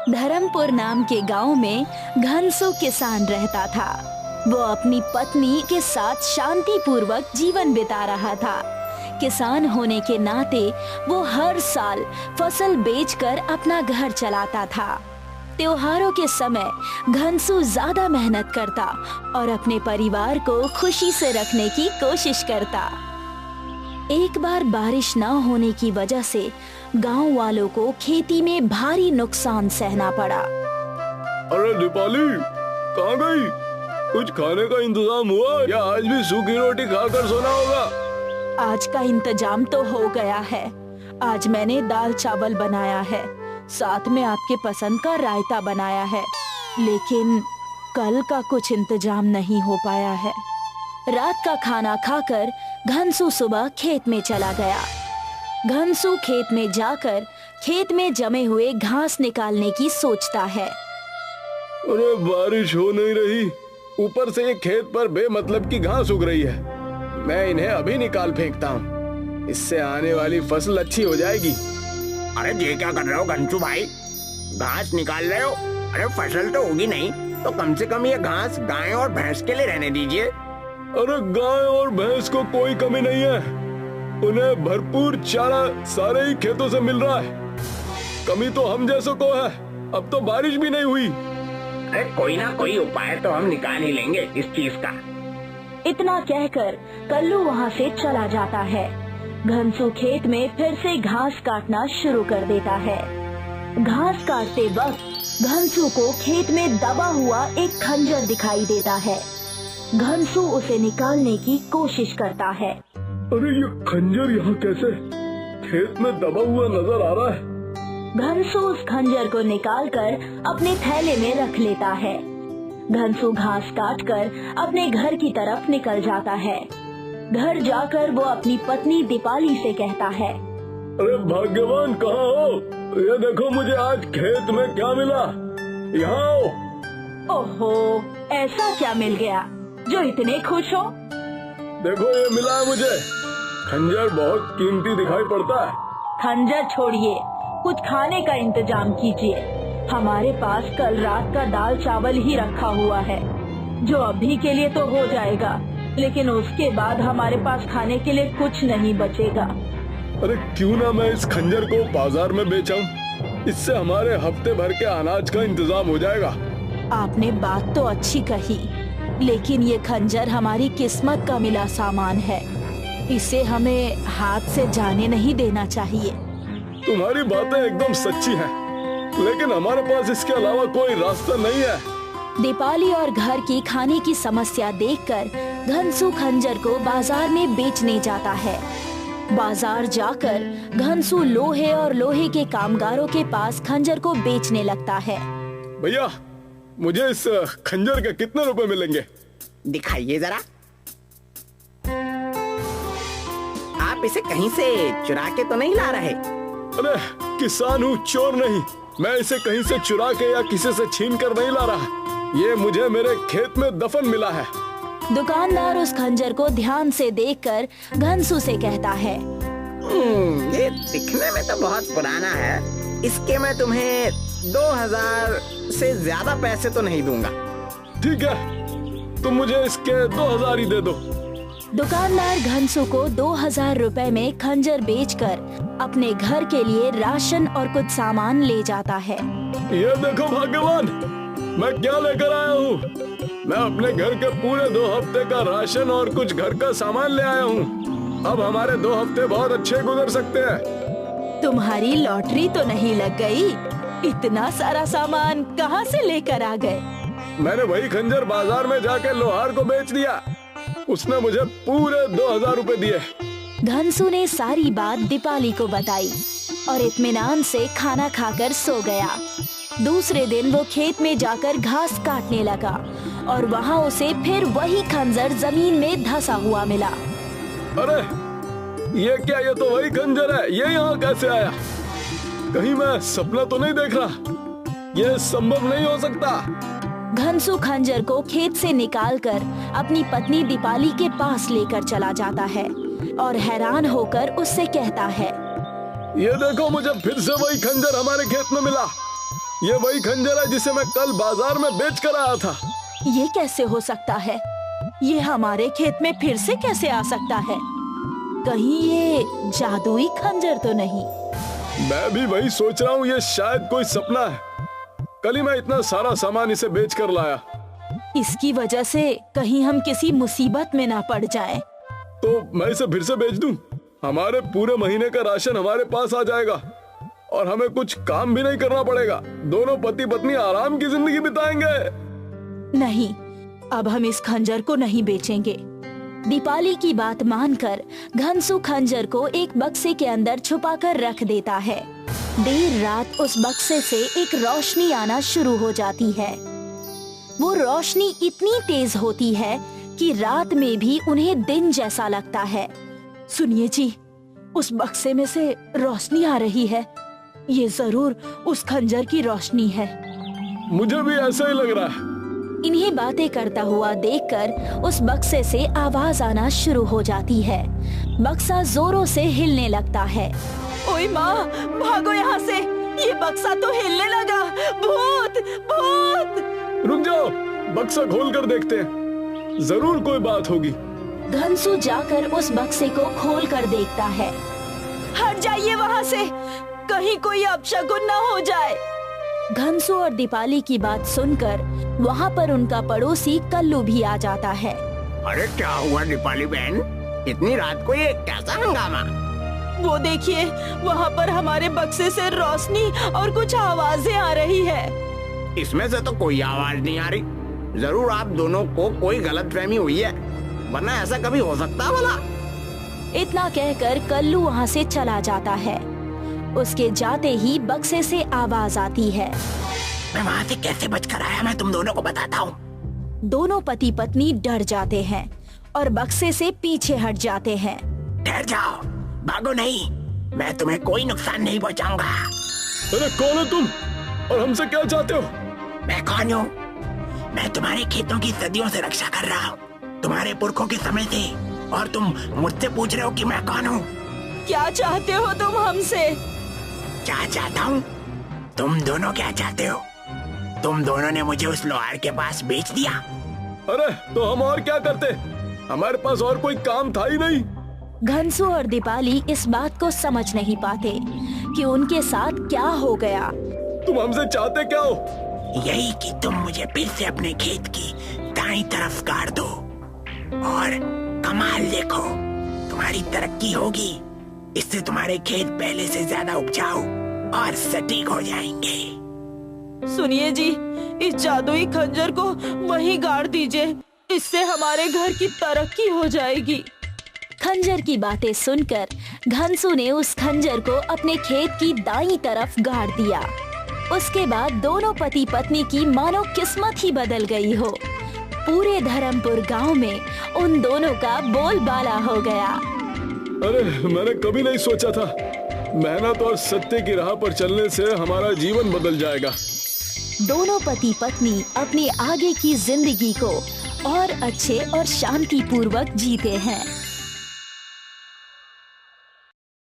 धर्मपुर नाम के गांव में घनसू किसान रहता था। वो अपनी पत्नी के साथ शांतिपूर्वक जीवन बिता रहा था। किसान होने के नाते वो हर साल फसल बेचकर अपना घर चलाता था। त्योहारों के समय घनसू ज्यादा मेहनत करता और अपने परिवार को खुशी से रखने की कोशिश करता। एक बार बारिश न होने की वजह से गांव वालों को खेती में भारी नुकसान सहना पड़ा। अरे दीपाली, कहाँ गई? कुछ खाने का इंतजाम हुआ या आज भी सूखी रोटी खाकर सोना होगा? आज का इंतजाम तो हो गया है। आज मैंने दाल चावल बनाया है, साथ में आपके पसंद का रायता बनाया है, लेकिन कल का कुछ इंतजाम नहीं हो पाया है। रात का खाना खाकर घनसू सुबह खेत में चला गया। घनसू खेत में जाकर खेत में जमे हुए घास निकालने की सोचता है। अरे बारिश हो नहीं रही, ऊपर से ये खेत पर बेमतलब की घास उग रही है। मैं इन्हें अभी निकाल फेंकता हूँ, इससे आने वाली फसल अच्छी हो जाएगी। अरे ये क्या कर रहे हो घनसू भाई? घास निकाल रहे हो? अरे फसल तो होगी नहीं तो कम से कम ये घास गाय और भैंस के लिए रहने दीजिए। अरे गाय और भैंस को कोई कमी नहीं है, उन्हें भरपूर चारा सारे ही खेतों से मिल रहा है। कमी तो हम जैसों को है। अब तो बारिश भी नहीं हुई। अरे कोई ना कोई उपाय तो हम निकाल ही लेंगे इस चीज का। इतना कहकर कल्लू वहाँ से चला जाता है। घनसू खेत में फिर से घास काटना शुरू कर देता है। घास काटते वक्त घनसू को खेत में दबा हुआ एक खंजर दिखाई देता है। घनसू उसे निकालने की कोशिश करता है। अरे ये खंजर यहाँ कैसे खेत में दबा हुआ नजर आ रहा है? घनसू उस खंजर को निकालकर अपने थैले में रख लेता है। घनसू घास काटकर अपने घर की तरफ निकल जाता है। घर जाकर वो अपनी पत्नी दीपाली से कहता है, अरे भाग्यवान कहाँ हो? ये देखो मुझे आज खेत में क्या मिला, यहाँ आओ। ओहो, ऐसा क्या मिल गया जो इतने खुश हो? देखो ये मिला है मुझे, खंजर बहुत कीमती दिखाई पड़ता है। खंजर छोड़िए, कुछ खाने का इंतजाम कीजिए। हमारे पास कल रात का दाल चावल ही रखा हुआ है, जो अभी के लिए तो हो जाएगा, लेकिन उसके बाद हमारे पास खाने के लिए कुछ नहीं बचेगा। अरे क्यों ना मैं इस खंजर को बाजार में बेचाऊं? इससे हमारे हफ्ते भर के अनाज का इंतजाम हो जाएगा। आपने बात तो अच्छी कही, लेकिन ये खंजर हमारी किस्मत का मिला सामान है। इसे हमें हाथ से जाने नहीं देना चाहिए। तुम्हारी बातें एकदम सच्ची हैं, लेकिन हमारे पास इसके अलावा कोई रास्ता नहीं है। दीपाली और घर की खाने की समस्या देखकर घनसू खंजर को बाजार में बेचने जाता है। बाजार जाकर घनसू लोहे और लोहे के कामगारों के पास खंजर को बेचने लगता है। भैया, मुझे इस खंजर के कितने रुपए मिलेंगे? दिखाइए जरा। आप इसे कहीं से चुरा के तो नहीं ला रहे? अरे किसान हूँ, चोर नहीं। मैं इसे कहीं से चुरा के या किसी से छीन कर नहीं ला रहा। ये मुझे मेरे खेत में दफन मिला है। दुकानदार उस खंजर को ध्यान से देखकर घनसू से कहता है, ये दिखने में तो बहुत पुराना है, इसके मैं तुम्हें 2000 से ज्यादा पैसे तो नहीं दूंगा। ठीक है, तुम मुझे इसके 2000 ही दे दो। दुकानदार घनसू को 2000 रुपए में खंजर बेचकर अपने घर के लिए राशन और कुछ सामान ले जाता है। ये देखो भाग्यवान, मैं क्या लेकर आया हूँ। मैं अपने घर के पूरे 2 हफ्ते का राशन और कुछ घर का सामान ले आया हूँ। अब हमारे 2 हफ्ते बहुत अच्छे गुजर सकते हैं। तुम्हारी लॉटरी तो नहीं लग गई? इतना सारा सामान कहाँ से लेकर आ गए? मैंने वही खंजर बाजार में जाके लोहार को बेच दिया। उसने मुझे पूरे 2000 रुपए दिए। घनसू ने सारी बात दीपाली को बताई और इत्मीनान से खाना खाकर सो गया। दूसरे दिन वो खेत में जाकर घास काटने लगा और वहाँ उसे फिर वही खंजर जमीन में धंसा हुआ मिला। अरे ये क्या, ये तो वही खंजर है। ये यहाँ कैसे आया? कहीं मैं सपना तो नहीं देख रहा? ये संभव नहीं हो सकता। घनसू खंजर को खेत से निकालकर अपनी पत्नी दीपाली के पास लेकर चला जाता है और हैरान होकर उससे कहता है, ये देखो मुझे फिर से वही खंजर हमारे खेत में मिला। ये वही खंजर है जिसे मैं कल बाजार में बेच कर आया था। ये कैसे हो सकता है? ये हमारे खेत में फिर से कैसे आ सकता है? कहीं ये जादुई खंजर तो नहीं? मैं भी वही सोच रहा हूँ, ये शायद कोई सपना है। कल ही मैं इतना सारा सामान इसे बेच कर लाया। इसकी वजह से कहीं हम किसी मुसीबत में ना पड़ जाएं। तो मैं इसे फिर से बेच दूं? हमारे पूरे महीने का राशन हमारे पास आ जाएगा और हमें कुछ काम भी नहीं करना पड़ेगा। दोनों पति पत्नी आराम की जिंदगी बिताएंगे। नहीं, अब हम इस खंजर को नहीं बेचेंगे। दीपाली की बात मानकर घनसू खंजर को एक बक्से के अंदर छुपाकर रख देता है। देर रात उस बक्से से एक रोशनी आना शुरू हो जाती है। वो रोशनी इतनी तेज होती है कि रात में भी उन्हें दिन जैसा लगता है। सुनिए जी, उस बक्से में से रोशनी आ रही है। ये जरूर उस खंजर की रोशनी है। मुझे भी ऐसा ही लग रहा है। इन्हें बातें करता हुआ देखकर उस बक्से से आवाज आना शुरू हो जाती है। बक्सा जोरों से हिलने लगता है। ओए माँ, भागो यहाँ से, ये बक्सा तो हिलने लगा। भूत, भूत! रुक जाओ, बक्सा खोल कर देखते हैं, जरूर कोई बात होगी। घनसू जाकर उस बक्से को खोल कर देखता है। हट जाइए वहाँ से, कहीं कोई अपशकुन न हो जाए। घनसू और दीपाली की बात सुनकर वहाँ पर उनका पड़ोसी कल्लू भी आ जाता है। अरे क्या हुआ दीपाली बहन, इतनी रात को ये कैसा हंगामा? वो देखिए, वहाँ पर हमारे बक्से से रोशनी और कुछ आवाजें आ रही है। इसमें से तो कोई आवाज नहीं आ रही। जरूर आप दोनों को कोई गलतफहमी हुई है, वरना ऐसा कभी हो सकता है भला? इतना कहकर कल्लू वहाँ से चला जाता है। उसके जाते ही बक्से से आवाज आती है। मैं वहाँ से कैसे बचकर आया, मैं तुम दोनों को बताता हूँ। दोनों पति पत्नी डर जाते हैं और बक्से से पीछे हट जाते हैं। ठहर जाओ, भागो नहीं, मैं तुम्हें कोई नुकसान नहीं पहुँचाऊंगा। अरे कौन हो तुम और हमसे क्या चाहते हो? मैं कौन हूँ? मैं तुम्हारे खेतों की सदियों से रक्षा कर रहा हूँ, तुम्हारे पुरखों के समय से, और तुम मुझसे पूछ रहे हो कि मैं कौन हूँ? क्या चाहते हो तुम हमसे? क्या चाहता हूँ? तुम दोनों क्या चाहते हो? तुम दोनों ने मुझे उस लोहार के पास बेच दिया। अरे तो हम और क्या करते, हमारे पास और कोई काम था ही नहीं। घनसू और दीपाली इस बात को समझ नहीं पाते कि उनके साथ क्या हो गया। तुम हमसे चाहते क्या हो? यही कि तुम मुझे फिर से अपने खेत की दाईं तरफ गाड़ दो और कमाल देखो, तुम्हारी तरक्की होगी। इससे तुम्हारे खेत पहले से ज्यादा उपजाऊ और सटीक हो जाएंगे। सुनिए जी, इस जादुई खंजर को वहीं गाड़ दीजिए, इससे हमारे घर की तरक्की हो जाएगी। खंजर की बातें सुनकर घनसू ने उस खंजर को अपने खेत की दाईं तरफ गाड़ दिया। उसके बाद दोनों पति पत्नी की मानो किस्मत ही बदल गई हो। पूरे धर्मपुर गांव में उन दोनों का बोलबाला हो गया। अरे मैंने कभी नहीं सोचा था मेहनत और सत्य की राह पर चलने से हमारा जीवन बदल जाएगा। दोनों पति पत्नी अपनी आगे की जिंदगी को और अच्छे और शांति पूर्वक जीते हैं।